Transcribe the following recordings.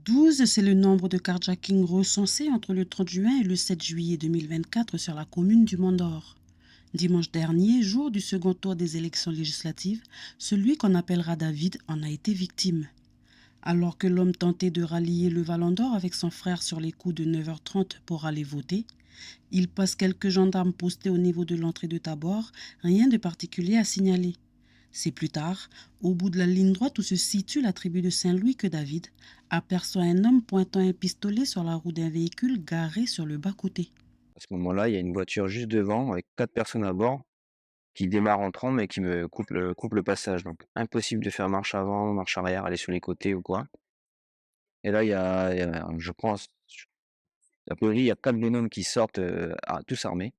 12, c'est le nombre de carjackings recensés entre le 30 juin et le 7 juillet 2024 sur la commune du Mont-d'Or. Dimanche dernier, jour du second tour des élections législatives, celui qu'on appellera David en a été victime. Alors que l'homme tentait de rallier le Vallon d'Or avec son frère sur les coups de 9h30 pour aller voter, il passe quelques gendarmes postés au niveau de l'entrée de Tabor, rien de particulier à signaler. C'est plus tard, au bout de la ligne droite où se situe la tribu de Saint-Louis, que David aperçoit un homme pointant un pistolet sur la roue d'un véhicule garé sur le bas-côté. À ce moment-là, il y a une voiture juste devant avec 4 personnes à bord qui démarre en trombe et qui me coupe le passage. Donc impossible de faire marche avant, marche arrière, aller sur les côtés ou quoi. Et là, il y a je pense, a priori, il y a 4 bonhommes qui sortent, tous armés.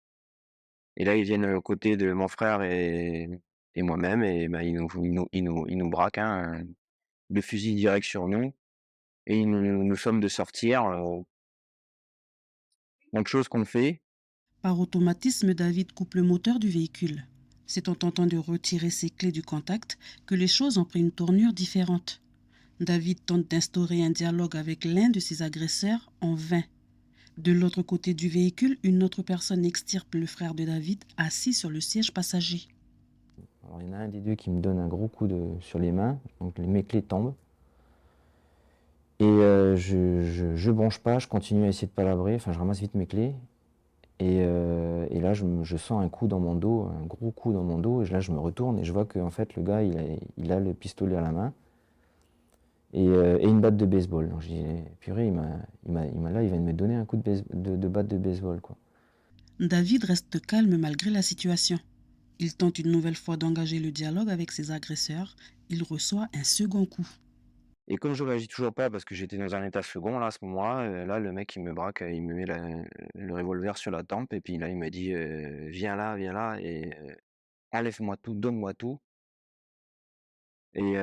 Et là, ils viennent aux côtés de mon frère et moi-même et bah, ils nous braquent, hein, le fusil direct sur nous et ils nous sommes de sortir, donc chose qu'on fait. Par automatisme, David coupe le moteur du véhicule. C'est en tentant de retirer ses clés du contact que les choses ont pris une tournure différente. David tente d'instaurer un dialogue avec l'un de ses agresseurs en vain. De l'autre côté du véhicule, une autre personne extirpe le frère de David assis sur le siège passager. Alors il y en a un des 2 qui me donne un gros coup sur les mains, donc mes clés tombent et je bronche pas, je continue à essayer de palabrer, enfin je ramasse vite mes clés et là je sens un coup dans mon dos, un gros coup dans mon dos et là je me retourne et je vois qu'en fait le gars il a le pistolet à la main et une batte de baseball. Donc je dis: «Purée, là il vient de me donner un coup de batte de baseball, quoi». David reste calme malgré la situation. Il tente une nouvelle fois d'engager le dialogue avec ses agresseurs. Il reçoit un second coup. Et comme je réagis toujours pas parce que j'étais dans un état second là, à ce moment-là, là le mec il me braque, il me met le revolver sur la tempe et puis là il me dit: viens là et enlève-moi tout, donne-moi tout». Et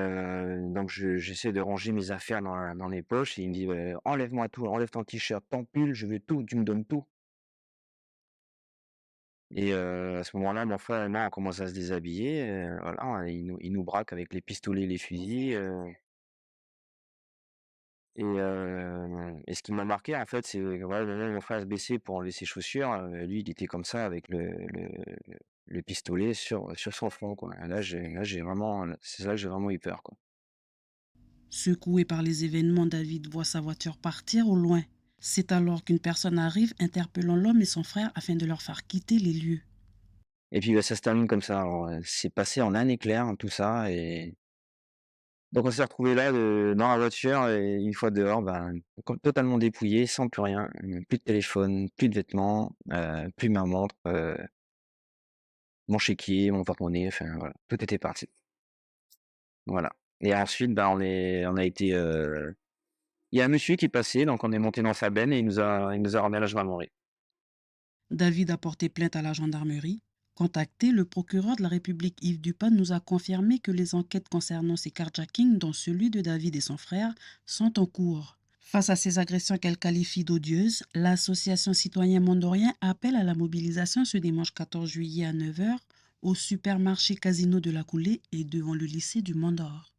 donc j'essaie de ranger mes affaires dans les poches et il me dit: «Ouais, enlève-moi tout, enlève ton t-shirt, ton pull, je veux tout, tu me donnes tout». Et à ce moment-là, mon frère et moi, on commence à se déshabiller, voilà, il nous braque avec les pistolets et les fusils, et ce qui m'a marqué, en fait, c'est que voilà, le moment où mon frère se baissait pour enlever ses chaussures, lui, il était comme ça avec le pistolet sur son front, quoi. Et là j'ai vraiment c'est là que j'ai vraiment eu peur, quoi. Secoué par les événements, David voit sa voiture partir au loin. C'est alors qu'une personne arrive interpellant l'homme et son frère afin de leur faire quitter les lieux. Et puis, bah, ça se termine comme ça. Alors, c'est passé en un éclair, hein, tout ça et donc on s'est retrouvés là, dans la voiture et une fois dehors, ben, totalement dépouillés, sans plus rien, plus de téléphone, plus de vêtements, plus ma montre, mon chéquier, mon porte-monnaie, enfin voilà, tout était parti. Voilà et ensuite, bah, on a été, il y a un monsieur qui est passé, donc on est monté dans sa benne et il nous a ramené à la gendarmerie. David a porté plainte à la gendarmerie. Contacté, le procureur de la République Yves Dupin nous a confirmé que les enquêtes concernant ces carjackings, dont celui de David et son frère, sont en cours. Face à ces agressions qu'elle qualifie d'odieuses, l'association citoyen mondorien appelle à la mobilisation ce dimanche 14 juillet à 9h au supermarché Casino de la Coulée et devant le lycée du Mont-d'Or.